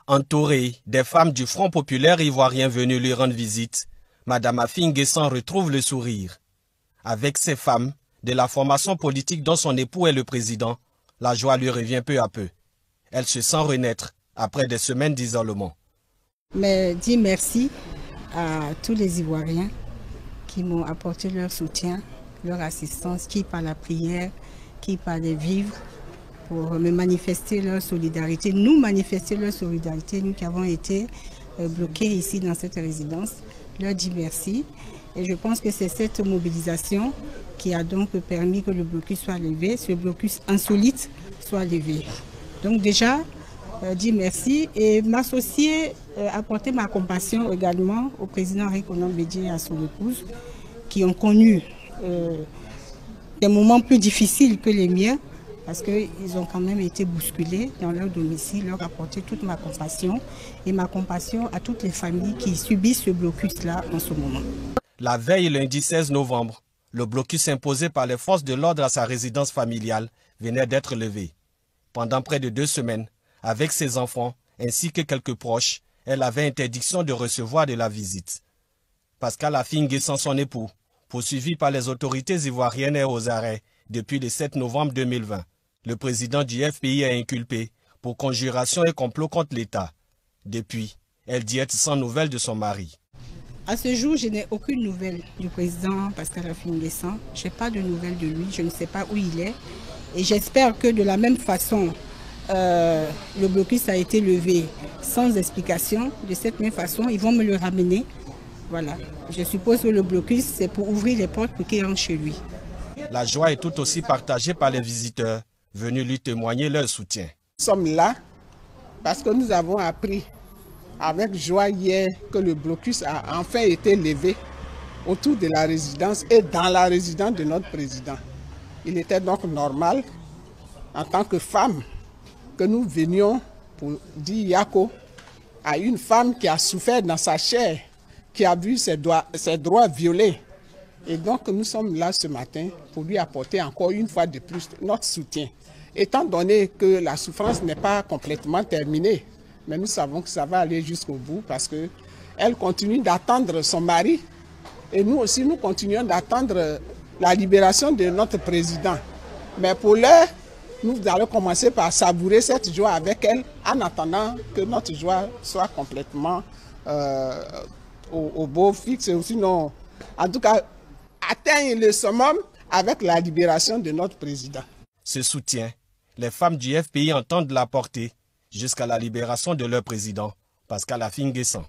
Entourée des femmes du Front populaire ivoirien venues lui rendre visite, Madame Affi N'Guessan retrouve le sourire. Avec ces femmes de la formation politique dont son époux est le président, la joie lui revient peu à peu. Elle se sent renaître après des semaines d'isolement. Mais dis merci à tous les Ivoiriens qui m'ont apporté leur soutien, leur assistance, qui par la prière, qui par les vivres, pour me manifester leur solidarité, nous manifester leur solidarité, nous qui avons été bloqués ici dans cette résidence. Leur dis merci. Et je pense que c'est cette mobilisation qui a donc permis que le blocus soit levé, ce blocus insolite soit levé. Donc déjà, dis merci et m'associer, apporter ma compassion également au président Henri Konan Bédié et à son épouse, qui ont connu des moments plus difficiles que les miens, parce qu'ils ont quand même été bousculés dans leur domicile, leur apporter toute ma compassion et ma compassion à toutes les familles qui subissent ce blocus-là en ce moment. La veille lundi 16 novembre, le blocus imposé par les forces de l'ordre à sa résidence familiale venait d'être levé. Pendant près de 2 semaines, avec ses enfants ainsi que quelques proches, elle avait interdiction de recevoir de la visite. Pascal Affi N'Guessan, son époux, poursuivi par les autorités ivoiriennes, est aux arrêts depuis le 7 novembre 2020. Le président du FPI est inculpé pour conjuration et complot contre l'État. Depuis, elle dit être sans nouvelles de son mari. À ce jour, je n'ai aucune nouvelle du président Pascal Affi N'Guessan. Je n'ai pas de nouvelles de lui, je ne sais pas où il est. Et j'espère que de la même façon, le blocus a été levé sans explication. De cette même façon, ils vont me le ramener. Voilà. Je suppose que le blocus, c'est pour ouvrir les portes pour qu'il rentre chez lui. La joie est tout aussi partagée par les visiteurs venus lui témoigner leur soutien. Nous sommes là parce que nous avons appris avec joie hier que le blocus a enfin été levé autour de la résidence et dans la résidence de notre président. Il était donc normal, en tant que femme, que nous venions pour dire Yako à une femme qui a souffert dans sa chair, qui a vu ses droits violés. Et donc nous sommes là ce matin pour lui apporter encore une fois de plus notre soutien. Étant donné que la souffrance n'est pas complètement terminée, mais nous savons que ça va aller jusqu'au bout parce qu'elle continue d'attendre son mari et nous aussi nous continuons d'attendre la libération de notre président. Mais pour l'heure, nous allons commencer par savourer cette joie avec elle en attendant que notre joie soit complètement au beau fixe ou sinon, en tout cas, atteigne le summum avec la libération de notre président. Ce soutien, les femmes du FPI entendent l'apporter jusqu'à la libération de leur président, Pascal Affi N'Guessan.